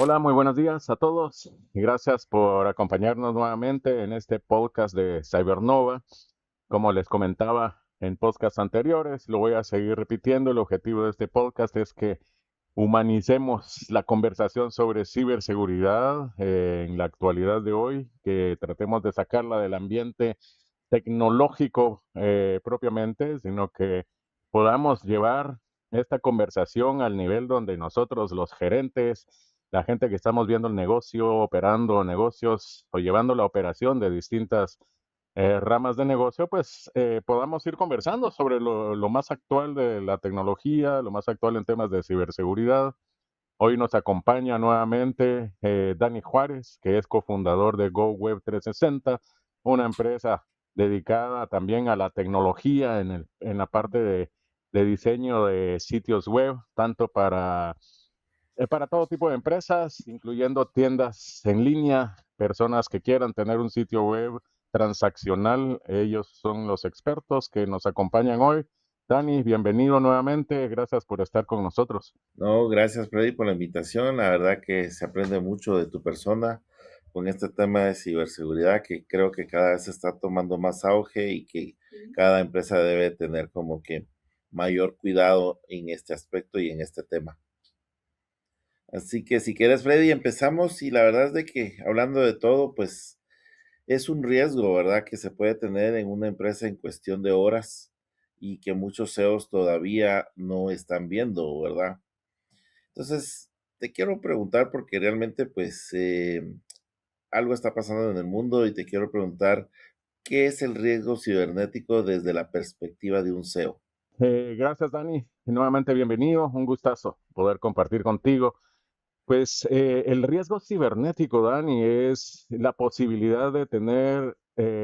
Hola, muy buenos días a todos y gracias por acompañarnos nuevamente en este podcast de Cybernova. Como les comentaba en podcasts anteriores, lo voy a seguir repitiendo. El objetivo de este podcast es que humanicemos la conversación sobre ciberseguridad en la actualidad de hoy, que tratemos de sacarla del ambiente tecnológico propiamente, sino que podamos llevar esta conversación al nivel donde nosotros, los gerentes, la gente que estamos viendo el negocio, operando negocios o llevando la operación de distintas ramas de negocio, pues podamos ir conversando sobre lo más actual de la tecnología, lo más actual en temas de ciberseguridad. Hoy nos acompaña nuevamente Dani Juárez, que es cofundador de GoWeb 360, una empresa dedicada también a la tecnología en la parte de diseño de sitios web, tanto para todo tipo de empresas, incluyendo tiendas en línea, personas que quieran tener un sitio web transaccional. Ellos son los expertos que nos acompañan hoy. Dani, bienvenido nuevamente. Gracias por estar con nosotros. No, gracias Freddy por la invitación. La verdad que se aprende mucho de tu persona con este tema de ciberseguridad que creo que cada vez está tomando más auge y que cada empresa debe tener como que mayor cuidado en este aspecto y en este tema. Así que si quieres Freddy, empezamos y la verdad es de que hablando de todo, pues es un riesgo, ¿verdad? Que se puede tener en una empresa en cuestión de horas y que muchos CEOs todavía no están viendo, ¿verdad? Entonces, te quiero preguntar porque realmente, pues, algo está pasando en el mundo y te quiero preguntar, ¿qué es el riesgo cibernético desde la perspectiva de un CEO? Gracias, Dani. Y nuevamente bienvenido. Un gustazo poder compartir contigo. Pues el riesgo cibernético, Dani, es la posibilidad de tener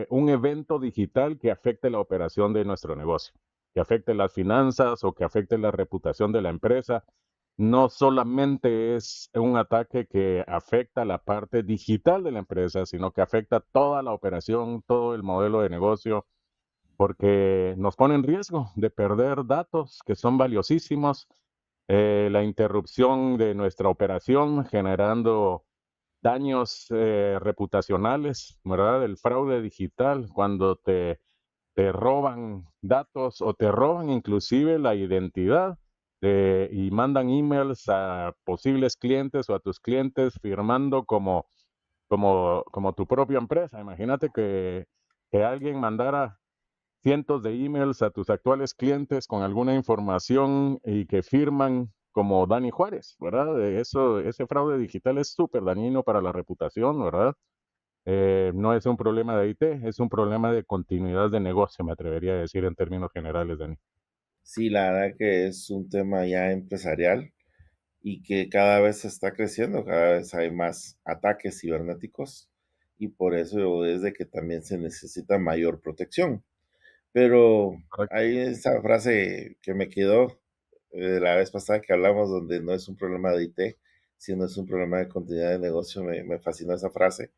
un evento digital que afecte la operación de nuestro negocio, que afecte las finanzas o que afecte la reputación de la empresa. No solamente es un ataque que afecta la parte digital de la empresa, sino que afecta toda la operación, todo el modelo de negocio, porque nos pone en riesgo de perder datos que son valiosísimos, la interrupción de nuestra operación generando daños reputacionales, ¿verdad? El fraude digital, cuando te roban datos o te roban inclusive la identidad y mandan emails a posibles clientes o a tus clientes firmando como tu propia empresa. Imagínate que alguien mandara cientos de emails a tus actuales clientes con alguna información y que firman como Dani Juárez, ¿verdad? Ese fraude digital es súper dañino para la reputación, ¿verdad? No es un problema de IT, es un problema de continuidad de negocio, me atrevería a decir en términos generales, Dani. Sí, la verdad que es un tema ya empresarial y que cada vez está creciendo, cada vez hay más ataques cibernéticos y por eso es de que también se necesita mayor protección. Pero Correcto. hay esa frase que me quedó la vez pasada que hablamos, donde no es un problema de IT, sino es un problema de continuidad de negocio. Me fascinó esa frase.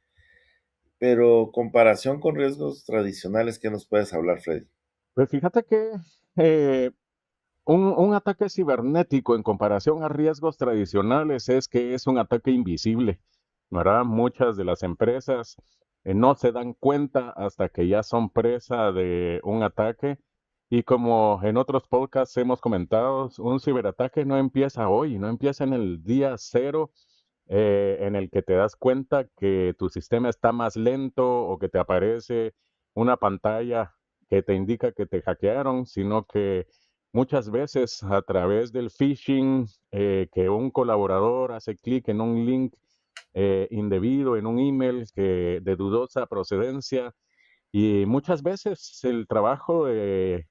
Pero comparación con riesgos tradicionales, ¿qué nos puedes hablar, Freddy? Pues fíjate que eh, un ataque cibernético en comparación a riesgos tradicionales es que es un ataque invisible, ¿verdad? Muchas de las empresas no se dan cuenta hasta que ya son presa de un ataque. Y como en otros podcasts hemos comentado, un ciberataque no empieza hoy, no empieza en el día cero en el que te das cuenta que tu sistema está más lento o que te aparece una pantalla que te indica que te hackearon, sino que muchas veces a través del phishing, que un colaborador hace clic en un link indebido, en un email de dudosa procedencia, y muchas veces el trabajo de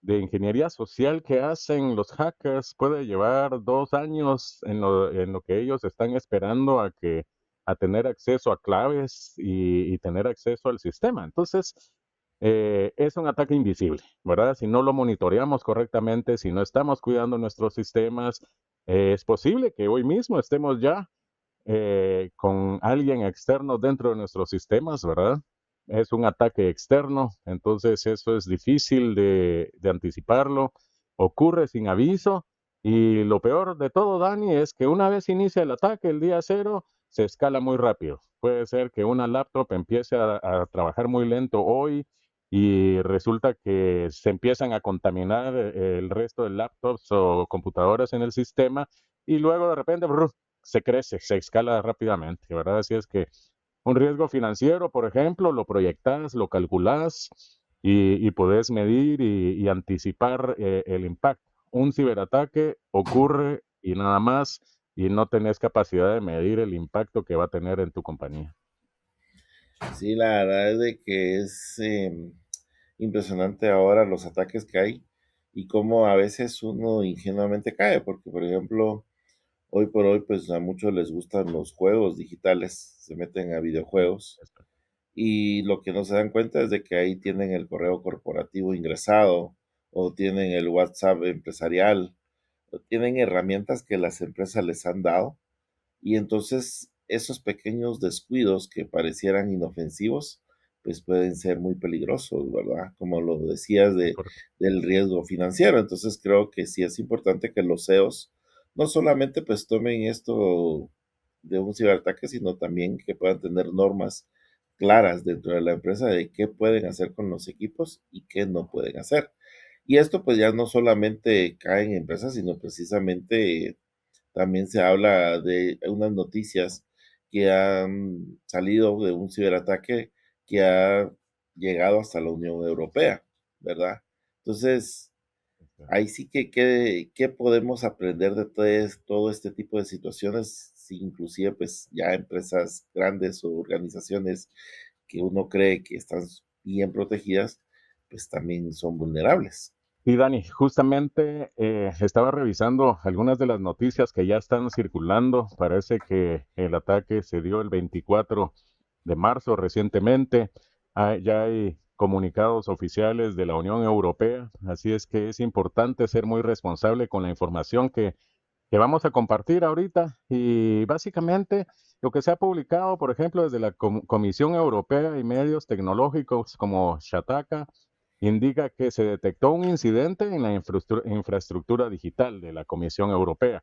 ingeniería social que hacen los hackers puede llevar 2 años en lo que ellos están esperando a tener acceso a claves y tener acceso al sistema. Entonces, es un ataque invisible, ¿verdad? Si no lo monitoreamos correctamente, si no estamos cuidando nuestros sistemas, es posible que hoy mismo estemos ya con alguien externo dentro de nuestros sistemas, ¿verdad? Es un ataque externo, entonces eso es difícil de anticiparlo, ocurre sin aviso Y lo peor de todo, Dani, es que una vez inicia el ataque, el día cero, se escala muy rápido. Puede ser que una laptop empiece a trabajar muy lento hoy y resulta que se empiezan a contaminar el resto de laptops o computadoras en el sistema y luego de repente se crece, se escala rápidamente, ¿verdad? Así es que un riesgo financiero, por ejemplo, lo proyectas, lo calculas y podés medir y anticipar el impacto. Un ciberataque ocurre y nada más, y no tenés capacidad de medir el impacto que va a tener en tu compañía. Sí, la verdad es de que es impresionante ahora los ataques que hay y cómo a veces uno ingenuamente cae, porque por ejemplo, hoy por hoy pues a muchos les gustan los juegos digitales, se meten a videojuegos y lo que no se dan cuenta es de que ahí tienen el correo corporativo ingresado o tienen el WhatsApp empresarial o tienen herramientas que las empresas les han dado y entonces esos pequeños descuidos que parecieran inofensivos, pues pueden ser muy peligrosos, ¿verdad? Como lo decías del riesgo financiero. Entonces creo que sí es importante que los CEOs no solamente pues tomen esto de un ciberataque, sino también que puedan tener normas claras dentro de la empresa de qué pueden hacer con los equipos y qué no pueden hacer. Y esto pues ya no solamente cae en empresas, sino precisamente también se habla de unas noticias que han salido de un ciberataque que ha llegado hasta la Unión Europea, ¿verdad? Entonces, ahí sí que, ¿qué podemos aprender de todo este tipo de situaciones? Si inclusive, pues, ya empresas grandes o organizaciones que uno cree que están bien protegidas, pues también son vulnerables. Y Dani, justamente estaba revisando algunas de las noticias que ya están circulando. Parece que el ataque se dio el 24 de marzo recientemente. Ya hay comunicados oficiales de la Unión Europea, así es que es importante ser muy responsable con la información que vamos a compartir ahorita. Y básicamente lo que se ha publicado, por ejemplo, desde la Comisión Europea y medios tecnológicos como Shataka, indica que se detectó un incidente en la infraestructura digital de la Comisión Europea.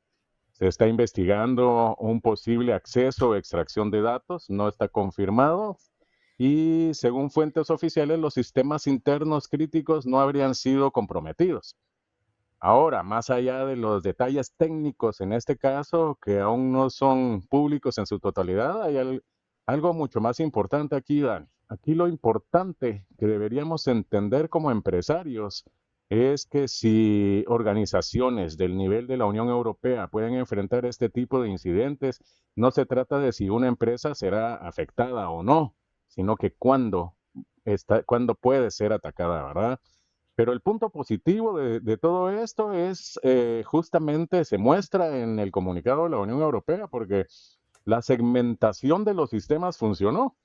Se está investigando un posible acceso o extracción de datos, no está confirmado. Y según fuentes oficiales, los sistemas internos críticos no habrían sido comprometidos. Ahora, más allá de los detalles técnicos en este caso, que aún no son públicos en su totalidad, hay algo mucho más importante aquí, Dani. Aquí lo importante que deberíamos entender como empresarios es que si organizaciones del nivel de la Unión Europea pueden enfrentar este tipo de incidentes, no se trata de si una empresa será afectada o no, sino que cuándo puede ser atacada, ¿verdad? Pero el punto positivo de todo esto es justamente se muestra en el comunicado de la Unión Europea, porque la segmentación de los sistemas funcionó,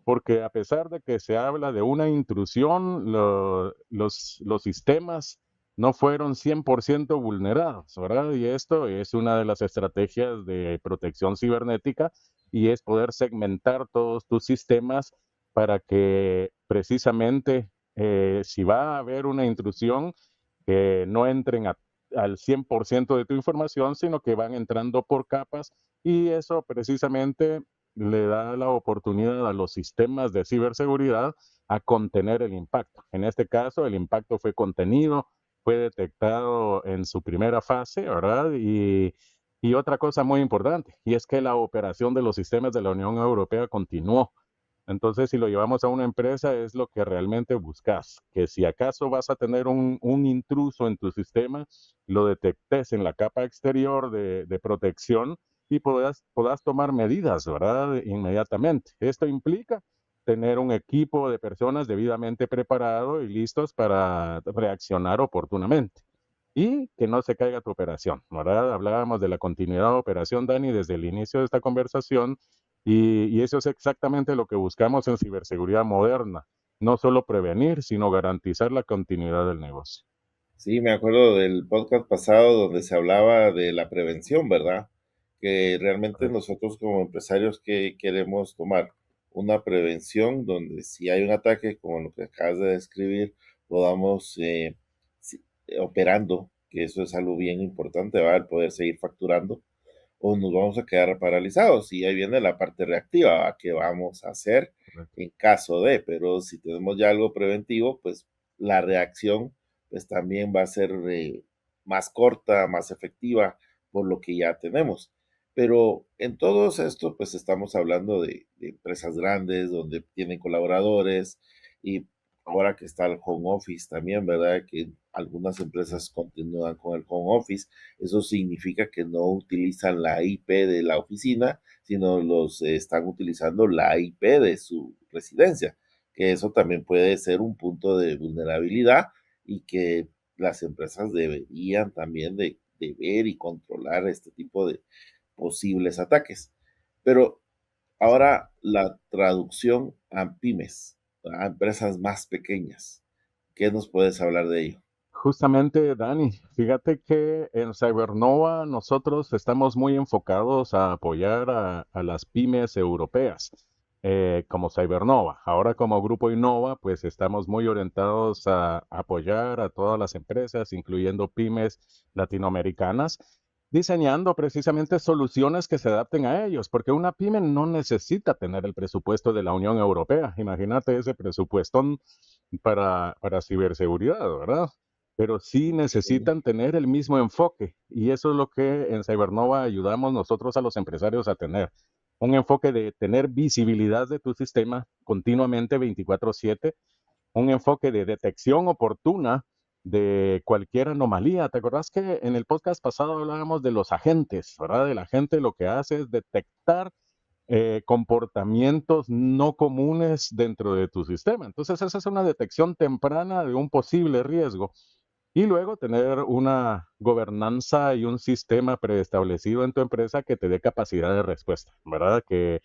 porque a pesar de que se habla de una intrusión, los sistemas no fueron 100% vulnerados, ¿verdad? Y esto es una de las estrategias de protección cibernética y es poder segmentar todos tus sistemas para que precisamente si va a haber una intrusión, que no entren al 100% de tu información, sino que van entrando por capas y eso precisamente le da la oportunidad a los sistemas de ciberseguridad a contener el impacto. En este caso, el impacto fue contenido, fue detectado en su primera fase, ¿verdad? Y otra cosa muy importante, y es que la operación de los sistemas de la Unión Europea continuó. Entonces, si lo llevamos a una empresa, es lo que realmente buscas, que si acaso vas a tener un intruso en tu sistema, lo detectes en la capa exterior de protección y puedas tomar medidas, ¿verdad? Inmediatamente. Esto implica tener un equipo de personas debidamente preparado y listos para reaccionar oportunamente. Y que no se caiga tu operación, ¿verdad? Hablábamos de la continuidad de operación, Dani, desde el inicio de esta conversación, y eso es exactamente lo que buscamos en ciberseguridad moderna. No solo prevenir, sino garantizar la continuidad del negocio. Sí, me acuerdo del podcast pasado donde se hablaba de la prevención, ¿verdad? Que realmente Correcto. nosotros como empresarios que queremos tomar una prevención donde si hay un ataque como lo que acabas de describir, podamos operando que eso es algo bien importante, va, el poder seguir facturando, o nos vamos a quedar paralizados. Y ahí viene la parte reactiva, ¿va? ¿Qué vamos a hacer Correcto. en caso de? Pero si tenemos ya algo preventivo, pues la reacción pues también va a ser más corta, más efectiva por lo que ya tenemos. Pero en todo esto, pues estamos hablando de empresas grandes donde tienen colaboradores y ahora que está el home office también, ¿verdad? Que algunas empresas continúan con el home office. Eso significa que no utilizan la IP de la oficina, sino los están utilizando la IP de su residencia, que eso también puede ser un punto de vulnerabilidad y que las empresas deberían también de ver y controlar este tipo de posibles ataques. Pero Sí. ahora la traducción a pymes, a empresas más pequeñas. ¿Qué nos puedes hablar de ello? Justamente, Dani, fíjate que en Cybernova nosotros estamos muy enfocados a apoyar a las pymes europeas, como Cybernova. Ahora como Grupo Innova, pues estamos muy orientados a apoyar a todas las empresas, incluyendo pymes latinoamericanas, diseñando precisamente soluciones que se adapten a ellos, porque una pyme no necesita tener el presupuesto de la Unión Europea. Imagínate ese presupuesto para ciberseguridad, ¿verdad? Pero sí Sí. necesitan tener el mismo enfoque y eso es lo que en Cybernova ayudamos nosotros a los empresarios a tener. Un enfoque de tener visibilidad de tu sistema continuamente 24/7, un enfoque de detección oportuna de cualquier anomalía. ¿Te acordás que en el podcast pasado hablábamos de los agentes, ¿verdad? El agente lo que hace es detectar comportamientos no comunes dentro de tu sistema. Entonces, esa es una detección temprana de un posible riesgo. Y luego tener una gobernanza y un sistema preestablecido en tu empresa que te dé capacidad de respuesta, ¿verdad? Que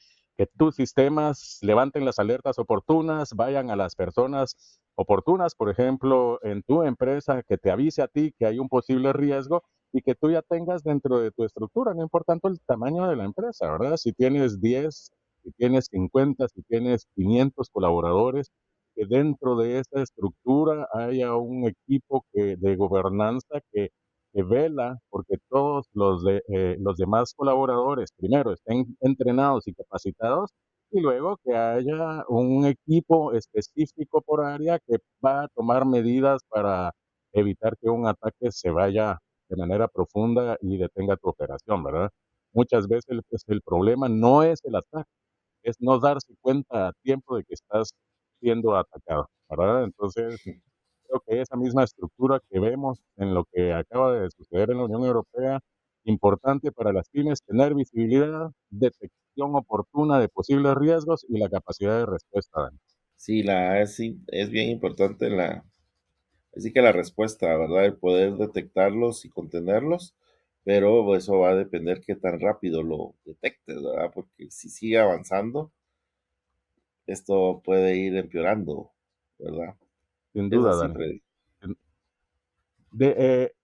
tus sistemas levanten las alertas oportunas, vayan a las personas oportunas, por ejemplo, en tu empresa, que te avise a ti que hay un posible riesgo y que tú ya tengas dentro de tu estructura, no importando el tamaño de la empresa, ¿verdad? Si tienes 10, si tienes 50, si tienes 500 colaboradores, que dentro de esa estructura haya un equipo de gobernanza que vela porque todos los demás colaboradores primero estén entrenados y capacitados y luego que haya un equipo específico por área que va a tomar medidas para evitar que un ataque se vaya de manera profunda y detenga tu operación, ¿verdad? Muchas veces el problema no es el ataque, es no darse cuenta a tiempo de que estás siendo atacado, ¿verdad? Entonces, creo que esa misma estructura que vemos en lo que acaba de suceder en la Unión Europea, importante para las pymes, tener visibilidad, detección oportuna de posibles riesgos y la capacidad de respuesta, Dani. Sí, sí, es bien importante así que la respuesta, ¿verdad? El poder detectarlos y contenerlos, pero eso va a depender qué tan rápido lo detectes, ¿verdad? Porque si sigue avanzando, esto puede ir empeorando, ¿verdad? Sin Es duda, así, Dani. Freddy.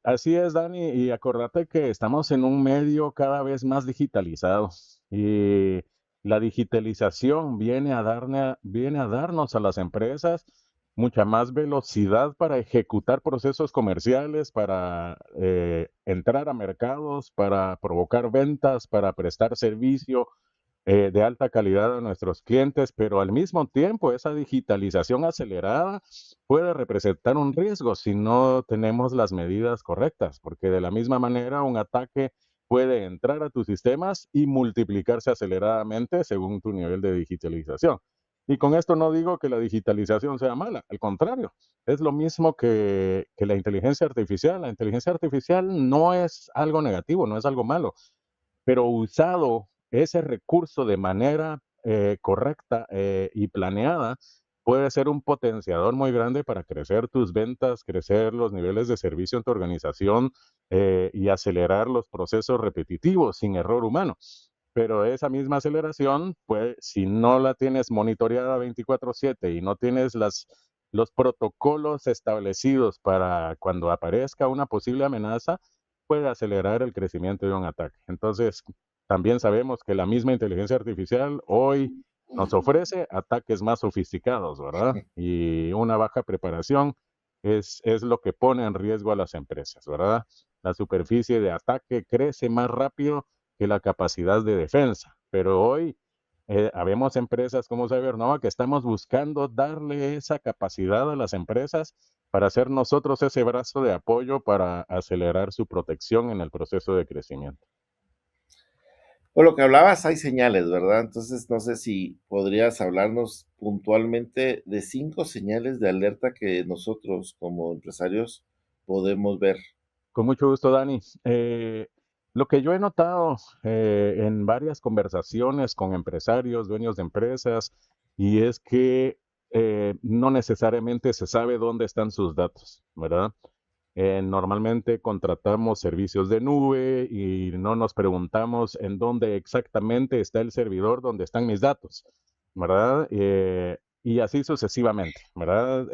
Así es, Dani, y acordate que estamos en un medio cada vez más digitalizado y la digitalización viene a darnos a las empresas mucha más velocidad para ejecutar procesos comerciales, para entrar a mercados, para provocar ventas, para prestar servicio de alta calidad a nuestros clientes, pero al mismo tiempo esa digitalización acelerada puede representar un riesgo si no tenemos las medidas correctas, porque de la misma manera un ataque puede entrar a tus sistemas y multiplicarse aceleradamente según tu nivel de digitalización. Y con esto no digo que la digitalización sea mala, al contrario, es lo mismo que la inteligencia artificial. La inteligencia artificial no es algo negativo, no es algo malo, pero usado ese recurso de manera correcta y planeada, puede ser un potenciador muy grande para crecer tus ventas, crecer los niveles de servicio en tu organización y acelerar los procesos repetitivos sin error humano. Pero esa misma aceleración, pues, si no la tienes monitoreada 24/7 y no tienes los protocolos establecidos para cuando aparezca una posible amenaza, puede acelerar el crecimiento de un ataque. Entonces, también sabemos que la misma inteligencia artificial hoy nos ofrece ataques más sofisticados, ¿verdad? Y una baja preparación es lo que pone en riesgo a las empresas, ¿verdad? La superficie de ataque crece más rápido que la capacidad de defensa, pero hoy habemos empresas como Cybernova que estamos buscando darle esa capacidad a las empresas para ser nosotros ese brazo de apoyo para acelerar su protección en el proceso de crecimiento. Por lo que hablabas, hay señales, ¿verdad? Entonces, no sé si podrías hablarnos puntualmente de 5 señales de alerta que nosotros como empresarios podemos ver. Con mucho gusto, Dani. Lo que yo he notado en varias conversaciones con empresarios, dueños de empresas, y es que no necesariamente se sabe dónde están sus datos, ¿verdad? Normalmente contratamos servicios de nube y no nos preguntamos en dónde exactamente está el servidor donde están mis datos, ¿verdad? Y así sucesivamente, ¿verdad?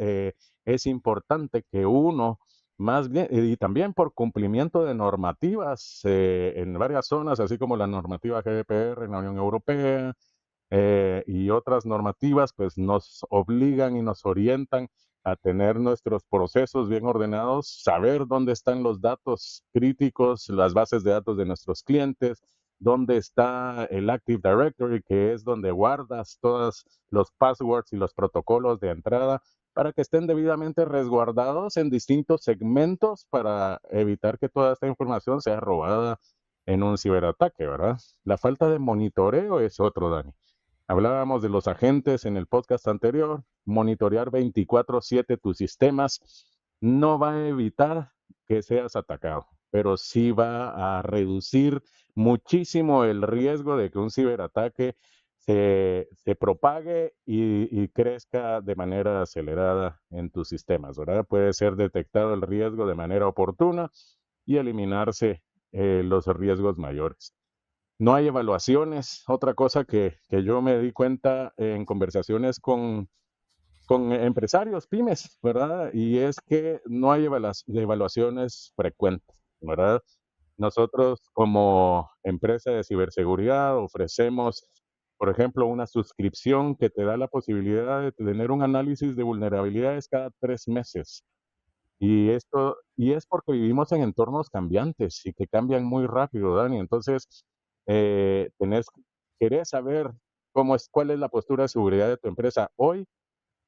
Es importante que uno, más bien, y también por cumplimiento de normativas en varias zonas, así como la normativa GDPR en la Unión Europea, y otras normativas, pues nos obligan y nos orientan a tener nuestros procesos bien ordenados, saber dónde están los datos críticos, las bases de datos de nuestros clientes, dónde está el Active Directory, que es donde guardas todos los passwords y los protocolos de entrada para que estén debidamente resguardados en distintos segmentos para evitar que toda esta información sea robada en un ciberataque, ¿verdad? La falta de monitoreo es otro, Dani. Hablábamos de los agentes en el podcast anterior. Monitorear 24/7 tus sistemas no va a evitar que seas atacado, pero sí va a reducir muchísimo el riesgo de que un ciberataque se propague y crezca de manera acelerada en tus sistemas, ¿verdad? Puede ser detectado el riesgo de manera oportuna y eliminarse los riesgos mayores. No hay evaluaciones. Otra cosa que yo me di cuenta en conversaciones con empresarios, pymes, ¿verdad? Y es que no hay evaluaciones frecuentes, ¿verdad? Nosotros como empresa de ciberseguridad ofrecemos, por ejemplo, una suscripción que te da la posibilidad de tener un análisis de vulnerabilidades cada 3 meses. Y es porque vivimos en entornos cambiantes y que cambian muy rápido, Dani. Entonces, tenés, querés saber cuál es la postura de seguridad de tu empresa hoy,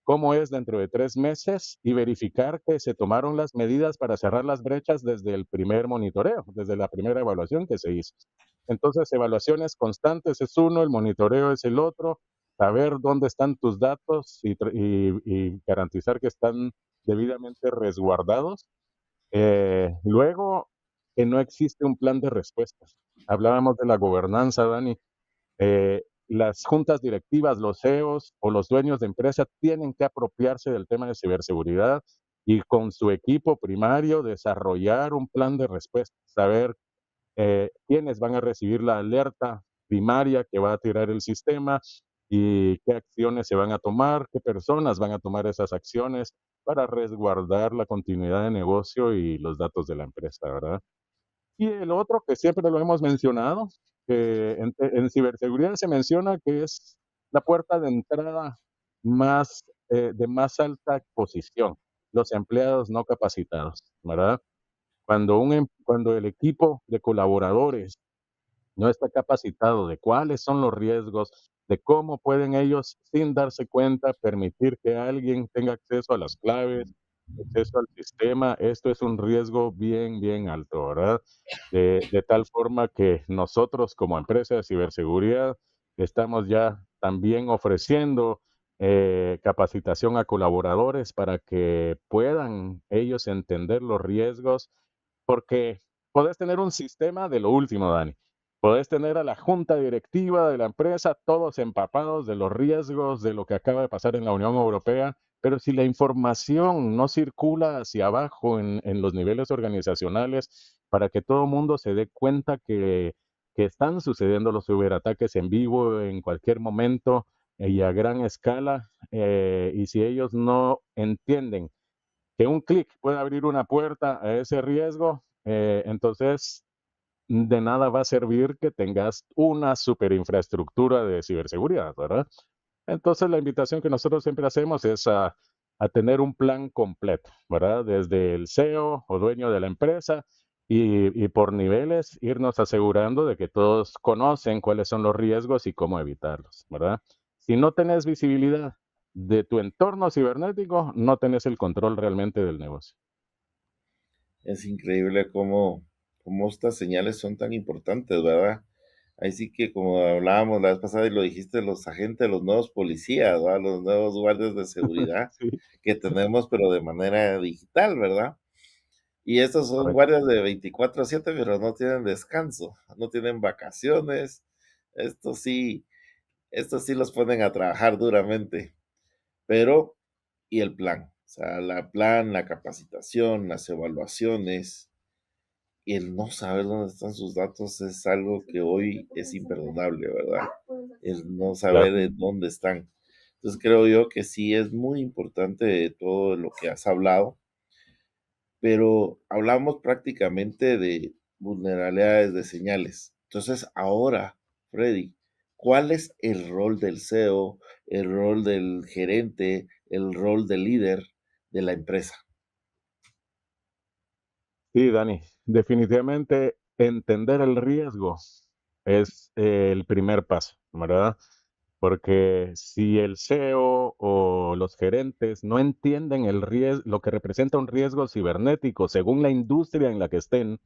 cómo es dentro de 3 meses y verificar que se tomaron las medidas para cerrar las brechas desde el primer monitoreo, desde la primera evaluación que se hizo. Entonces, evaluaciones constantes es uno, el monitoreo es el otro, saber dónde están tus datos y garantizar que están debidamente resguardados. Luego, que no existe un plan de respuestas. Hablábamos de la gobernanza, Dani. Las juntas directivas, los CEOs o los dueños de empresa tienen que apropiarse del tema de ciberseguridad y con su equipo primario desarrollar un plan de respuesta, saber quiénes van a recibir la alerta primaria que va a tirar el sistema y qué acciones se van a tomar, qué personas van a tomar esas acciones para resguardar la continuidad de negocio y los datos de la empresa, ¿verdad? Y el otro que siempre lo hemos mencionado, que en ciberseguridad se menciona que es la puerta de entrada de más alta exposición, los empleados no capacitados, ¿verdad? Cuando el equipo de colaboradores no está capacitado de cuáles son los riesgos, de cómo pueden ellos, sin darse cuenta, permitir que alguien tenga acceso a las claves, acceso al sistema. Esto es un riesgo bien, bien alto, ¿verdad? De tal forma que nosotros como empresa de ciberseguridad estamos ya también ofreciendo capacitación a colaboradores para que puedan ellos entender los riesgos, porque podés tener un sistema de lo último, Dani. Podés tener a la junta directiva de la empresa, todos empapados de los riesgos de lo que acaba de pasar en la Unión Europea, pero si la información no circula hacia abajo en los niveles organizacionales para que todo el mundo se dé cuenta que están sucediendo los ciberataques en vivo en cualquier momento y a gran escala, y si ellos no entienden que un clic puede abrir una puerta a ese riesgo, entonces de nada va a servir que tengas una super infraestructura de ciberseguridad, ¿verdad? Entonces la invitación que nosotros siempre hacemos es a a tener un plan completo, ¿verdad? Desde el CEO o dueño de la empresa y por niveles irnos asegurando de que todos conocen cuáles son los riesgos y cómo evitarlos, ¿verdad? Si no tenés visibilidad de tu entorno cibernético, no tenés el control realmente del negocio. Es increíble cómo estas señales son tan importantes, ¿verdad? Ahí sí que como hablábamos la vez pasada y lo dijiste, los agentes, los nuevos policías, ¿verdad? Los nuevos guardias de seguridad Sí, que tenemos, pero de manera digital, ¿verdad? Y estos son correcto. guardias de 24/7, pero no tienen descanso, no tienen vacaciones. Estos sí, estos sí los ponen a trabajar duramente. Pero, ¿y el plan? O sea, la plan, la capacitación, las evaluaciones, y el no saber dónde están sus datos es algo que hoy es imperdonable, ¿verdad? El no Claro. saber de dónde están. Entonces creo yo que sí es muy importante todo lo que has hablado, pero hablamos prácticamente de vulnerabilidades de señales. Entonces ahora, Freddy, ¿cuál es el rol del CEO, el rol del gerente, el rol del líder de la empresa? Sí, Dani, definitivamente entender el riesgo es el primer paso, ¿verdad? Porque si el CEO o los gerentes no entienden el riesgo, lo que representa un riesgo cibernético según la industria en la que estén,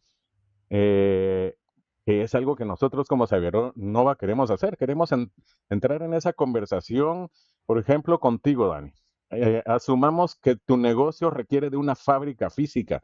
eh, que es algo que nosotros como Nova queremos hacer, queremos entrar en esa conversación, por ejemplo, contigo, Dani. Asumamos que tu negocio requiere de una fábrica física.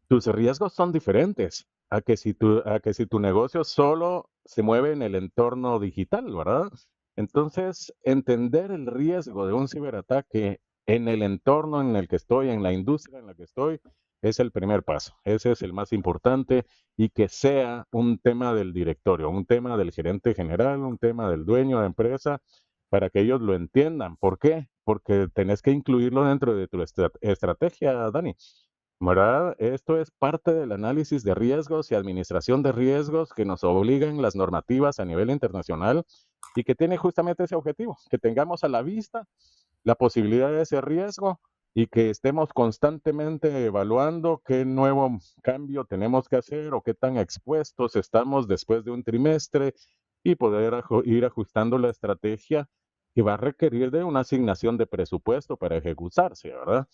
Tus riesgos son diferentes a que si tu negocio solo se mueve en el entorno digital, ¿verdad? Entonces, entender el riesgo de un ciberataque en el entorno en el que estoy, en la industria en la que estoy, es el primer paso. Ese es el más importante y que sea un tema del directorio, un tema del gerente general, un tema del dueño de empresa, para que ellos lo entiendan. ¿Por qué? Porque tenés que incluirlo dentro de tu estrategia, Dani. ¿Verdad? Esto es parte del análisis de riesgos y administración de riesgos que nos obligan las normativas a nivel internacional y que tiene justamente ese objetivo, que tengamos a la vista la posibilidad de ese riesgo y que estemos constantemente evaluando qué nuevo cambio tenemos que hacer o qué tan expuestos estamos después de un trimestre y poder ir ajustando la estrategia que va a requerir de una asignación de presupuesto para ejecutarse, ¿verdad?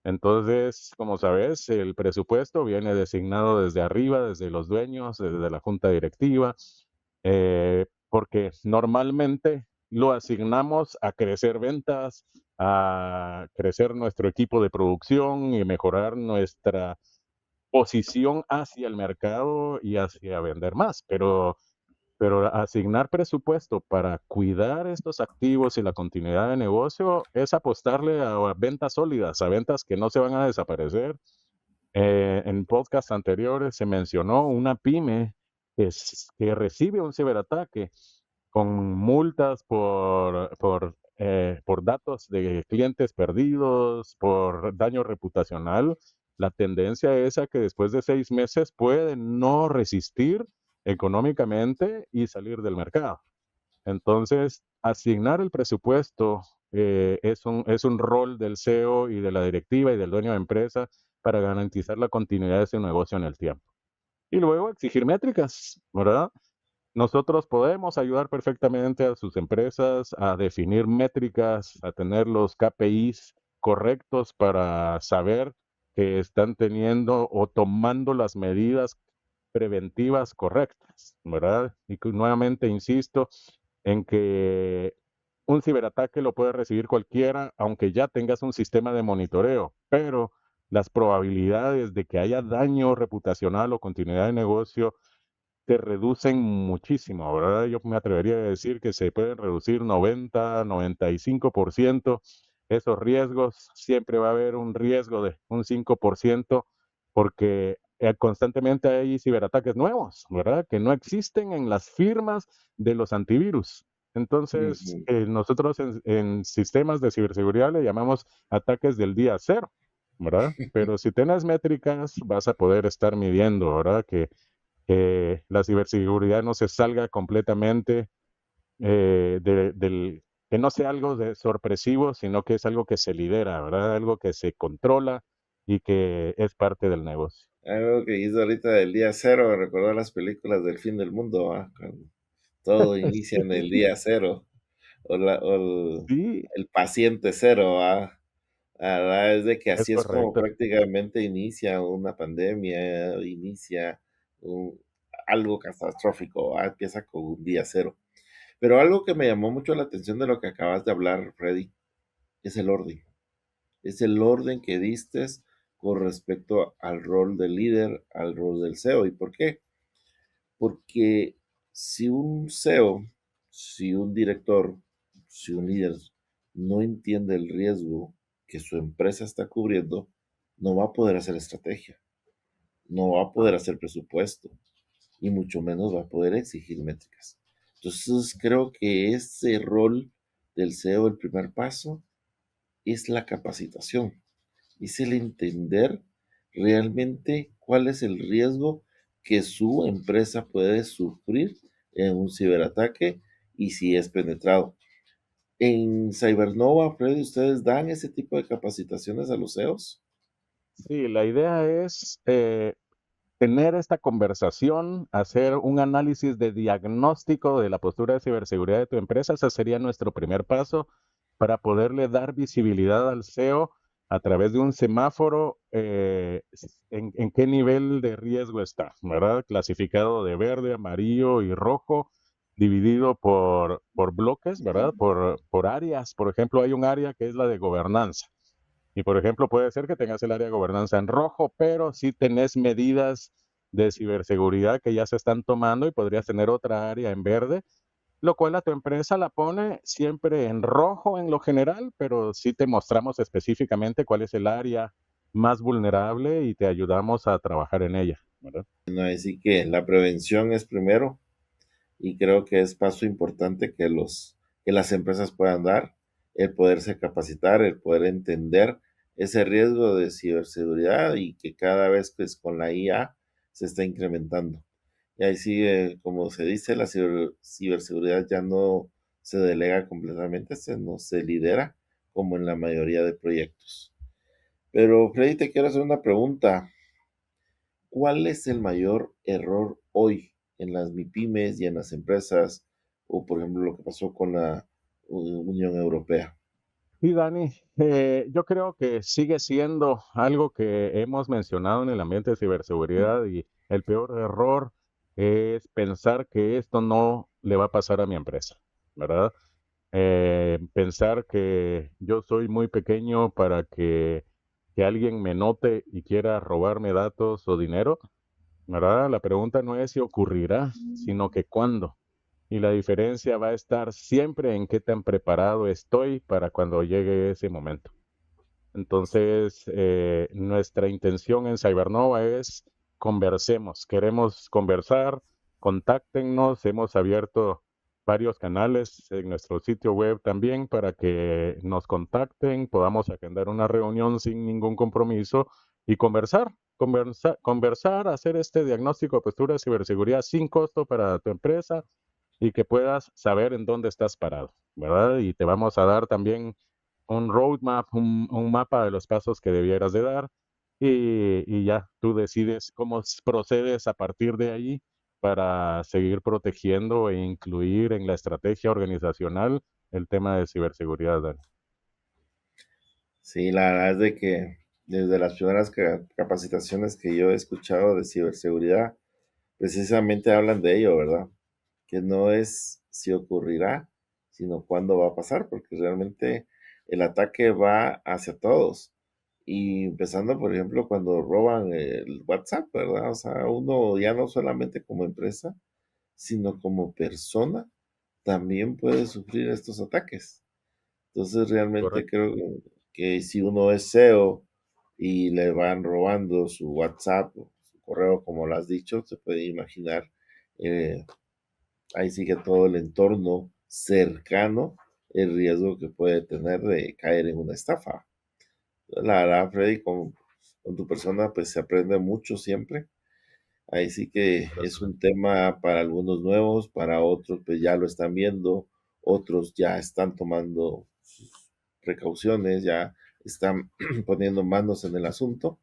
Entonces, como sabes, el presupuesto viene designado desde arriba, desde los dueños, desde la junta directiva, porque normalmente lo asignamos a crecer ventas, a crecer nuestro equipo de producción y mejorar nuestra posición hacia el mercado y hacia vender más. Pero asignar presupuesto para cuidar estos activos y la continuidad de negocio es apostarle a ventas sólidas, a ventas que no se van a desaparecer. En podcast anteriores se mencionó una pyme que recibe un ciberataque con multas por datos de clientes perdidos, por daño reputacional. La tendencia es a que después de 6 meses pueden no resistir económicamente y salir del mercado. Entonces, asignar el presupuesto es un rol del CEO y de la directiva y del dueño de empresa para garantizar la continuidad de ese negocio en el tiempo. Y luego exigir métricas, ¿verdad? Nosotros podemos ayudar perfectamente a sus empresas a definir métricas, a tener los KPIs correctos para saber que están teniendo o tomando las medidas preventivas correctas, ¿verdad? Y que nuevamente insisto en que un ciberataque lo puede recibir cualquiera, aunque ya tengas un sistema de monitoreo, pero las probabilidades de que haya daño reputacional o continuidad de negocio te reducen muchísimo, ¿verdad? Yo me atrevería a decir que se pueden reducir 90, 95% esos riesgos. Siempre va a haber un riesgo de un 5% porque constantemente hay ciberataques nuevos, ¿verdad? Que no existen en las firmas de los antivirus. Entonces, Ujú. nosotros en sistemas de ciberseguridad le llamamos ataques del día cero, ¿verdad? Pero si tienes métricas, vas a poder estar midiendo, ¿verdad? Que la ciberseguridad no se salga completamente del que no sea algo de sorpresivo, sino que es algo que se lidera, ¿verdad? Algo que se controla y que es parte del negocio. Algo que hizo ahorita del día cero, me recordó las películas del fin del mundo, ¿va? Cuando todo inicia en el día cero, o Sí, el paciente cero, ¿va? La verdad es de que es así es como correcto. prácticamente inicia una pandemia, inicia un- algo catastrófico, ¿va? Empieza con un día cero. Pero algo que me llamó mucho la atención de lo que acabas de hablar, Freddy, es el orden. Es el orden que distes con respecto al rol del líder, al rol del CEO. ¿Y por qué? Porque si un CEO, si un director, si un líder no entiende el riesgo que su empresa está cubriendo, no va a poder hacer estrategia, no va a poder hacer presupuesto y mucho menos va a poder exigir métricas. Entonces creo que ese rol del CEO, el primer paso, es la capacitación, es el entender realmente cuál es el riesgo que su empresa puede sufrir en un ciberataque y si es penetrado. En Cybernova, Freddy, ¿ustedes dan ese tipo de capacitaciones a los CEOs? Sí, la idea es tener esta conversación, hacer un análisis de diagnóstico de la postura de ciberseguridad de tu empresa. Ese sería nuestro primer paso para poderle dar visibilidad al SEO a través de un semáforo en qué nivel de riesgo está, ¿verdad? Clasificado de verde, amarillo y rojo, dividido por bloques, ¿verdad? Por áreas. Por ejemplo, hay un área que es la de gobernanza. Y por ejemplo, puede ser que tengas el área de gobernanza en rojo, pero sí tenés medidas de ciberseguridad que ya se están tomando y podrías tener otra área en verde, lo cual a tu empresa la pone siempre en rojo en lo general, pero sí te mostramos específicamente cuál es el área más vulnerable y te ayudamos a trabajar en ella, ¿verdad? No, así que la prevención es primero y creo que es paso importante que las empresas puedan dar, el poderse capacitar, el poder entender ese riesgo de ciberseguridad y que cada vez pues, con la IA se está incrementando. Y ahí sí, como se dice, la ciberseguridad ya no se delega completamente, no se lidera como en la mayoría de proyectos. Pero Freddy, te quiero hacer una pregunta. ¿Cuál es el mayor error hoy en las MIPIMES y en las empresas? O, por ejemplo, lo que pasó con la Unión Europea. Y Dani, yo creo que sigue siendo algo que hemos mencionado en el ambiente de ciberseguridad y el peor error es pensar que esto no le va a pasar a mi empresa, ¿verdad? Pensar que yo soy muy pequeño para que alguien me note y quiera robarme datos o dinero, ¿verdad? La pregunta no es si ocurrirá, sino que cuándo. Y la diferencia va a estar siempre en qué tan preparado estoy para cuando llegue ese momento. Entonces, nuestra intención en Cybernova es conversemos, queremos conversar, contáctenos, hemos abierto varios canales en nuestro sitio web también para que nos contacten, podamos agendar una reunión sin ningún compromiso y conversar, hacer este diagnóstico de postura de ciberseguridad sin costo para tu empresa y que puedas saber en dónde estás parado, ¿verdad? Y te vamos a dar también un roadmap, un mapa de los pasos que debieras de dar y ya tú decides cómo procedes a partir de ahí para seguir protegiendo e incluir en la estrategia organizacional el tema de ciberseguridad, Dani. Sí, la verdad es de que desde las primeras capacitaciones que yo he escuchado de ciberseguridad, precisamente hablan de ello, ¿verdad? Que no es si ocurrirá, sino cuándo va a pasar, porque realmente el ataque va hacia todos. Y empezando, por ejemplo, cuando roban el WhatsApp, ¿verdad? O sea, uno ya no solamente como empresa, sino como persona, también puede sufrir estos ataques. Entonces, realmente Correcto. creo que si uno es CEO y le van robando su WhatsApp o su correo, como lo has dicho, se puede imaginar, eh, ahí sigue todo el entorno cercano, el riesgo que puede tener de caer en una estafa. La verdad, Freddy, con tu persona, pues se aprende mucho siempre. Ahí sí que es Gracias, Dani. un tema para algunos nuevos, para otros, pues ya lo están viendo otros ya están tomando sus precauciones, ya están poniendo manos en el asunto.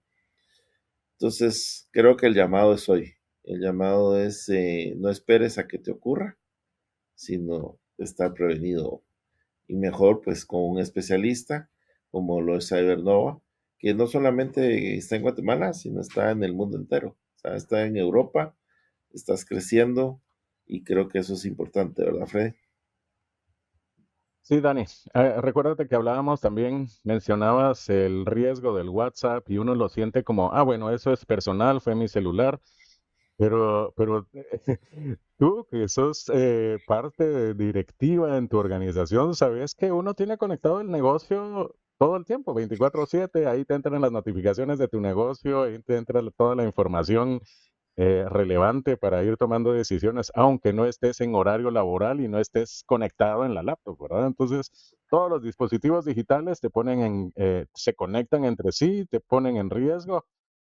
Entonces, creo que el llamado es hoy. El llamado es no esperes a que te ocurra, sino estar prevenido. Y mejor, pues, con un especialista como lo es Cybernova, que no solamente está en Guatemala, sino está en el mundo entero. O sea, está en Europa, estás creciendo y creo que eso es importante, ¿verdad, Freddy? Sí, Dani, recuérdate que hablábamos también, mencionabas el riesgo del WhatsApp y uno lo siente como, ah, bueno, eso es personal, fue mi celular, pero tú que sos parte directiva en tu organización, sabes que uno tiene conectado el negocio todo el tiempo, 24/7, ahí te entran las notificaciones de tu negocio, ahí te entra toda la información relevante para ir tomando decisiones, aunque no estés en horario laboral y no estés conectado en la laptop, ¿verdad? Entonces, todos los dispositivos digitales se conectan entre sí, te ponen en riesgo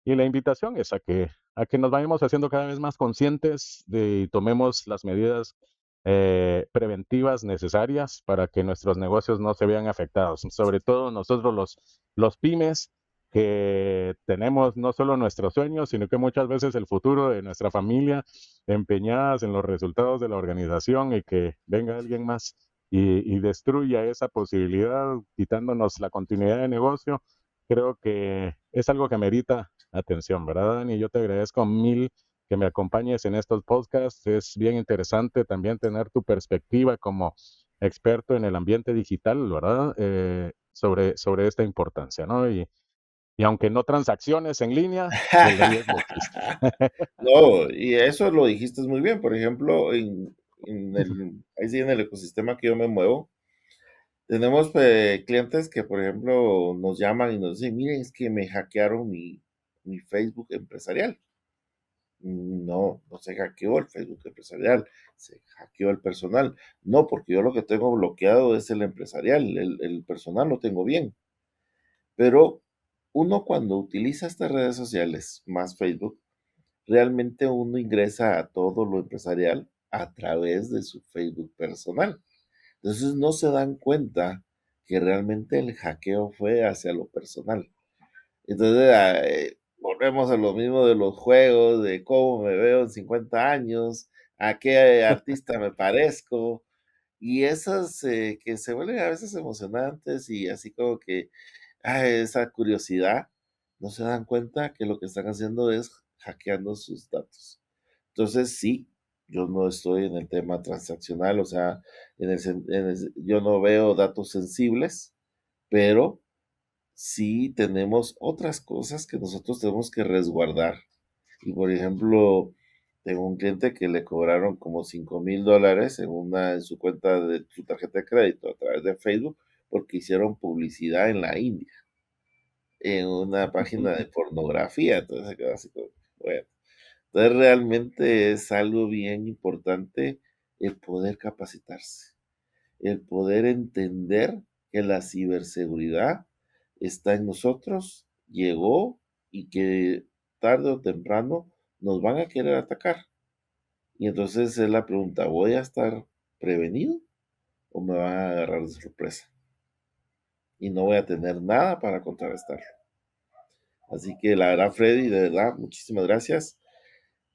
y la invitación es a que nos vayamos haciendo cada vez más conscientes y tomemos las medidas preventivas necesarias para que nuestros negocios no se vean afectados. Sobre todo nosotros los pymes que tenemos no solo nuestros sueños, sino que muchas veces el futuro de nuestra familia empeñadas en los resultados de la organización y que venga alguien más y destruya esa posibilidad, quitándonos la continuidad de negocio, creo que es algo que merita atención, ¿verdad, Dani? Yo te agradezco mil que me acompañes en estos podcasts. Es bien interesante también tener tu perspectiva como experto en el ambiente digital, ¿verdad? Sobre esta importancia, ¿no? Y aunque no transacciones en línea, el riesgo existe. No, y eso lo dijiste muy bien. Por ejemplo, ahí sí en el ecosistema que yo me muevo, tenemos clientes que, por ejemplo, nos llaman y nos dicen, miren, es que me hackearon mi Facebook empresarial. No, no se hackeó el Facebook empresarial, se hackeó el personal. No, porque yo lo que tengo bloqueado es el empresarial, el personal lo tengo bien. Pero uno cuando utiliza estas redes sociales, más Facebook, realmente uno ingresa a todo lo empresarial a través de su Facebook personal. Entonces no se dan cuenta que realmente el hackeo fue hacia lo personal. Entonces volvemos a lo mismo de los juegos, de cómo me veo en 50 años, a qué artista me parezco, y esas que se vuelven a veces emocionantes y así como que esa curiosidad, no se dan cuenta que lo que están haciendo es hackeando sus datos. Entonces, sí, yo no estoy en el tema transaccional, o sea, yo no veo datos sensibles, pero sí tenemos otras cosas que nosotros tenemos que resguardar. Y por ejemplo, tengo un cliente que le cobraron como $5,000 en su cuenta de su tarjeta de crédito a través de Facebook porque hicieron publicidad en la India, en una página de pornografía. Entonces se quedó así como, bueno. Entonces realmente es algo bien importante el poder capacitarse, el poder entender que la ciberseguridad está en nosotros, llegó y que tarde o temprano nos van a querer atacar. Y entonces es la pregunta, ¿voy a estar prevenido o me van a agarrar de sorpresa? Y no voy a tener nada para contrarrestarlo. Así que la verdad, Freddy, de verdad, muchísimas gracias.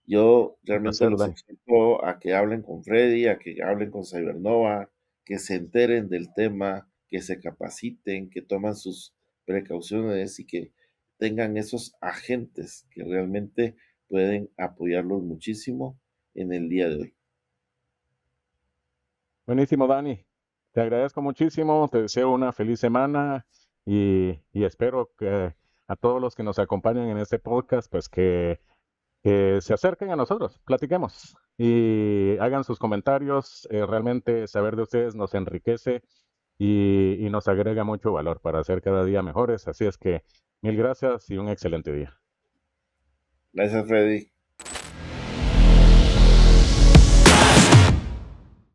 Yo Un realmente placer, los Dani. exhorto a que hablen con Freddy, a que hablen con Cybernova, que se enteren del tema, que se capaciten, que toman sus precauciones y que tengan esos agentes que realmente pueden apoyarlos muchísimo en el día de hoy. Buenísimo, Dani. Te agradezco muchísimo, te deseo una feliz semana y espero que a todos los que nos acompañan en este podcast, pues que se acerquen a nosotros, platiquemos y hagan sus comentarios. Realmente saber de ustedes nos enriquece y nos agrega mucho valor para hacer cada día mejores. Así es que mil gracias y un excelente día. Gracias, Freddy.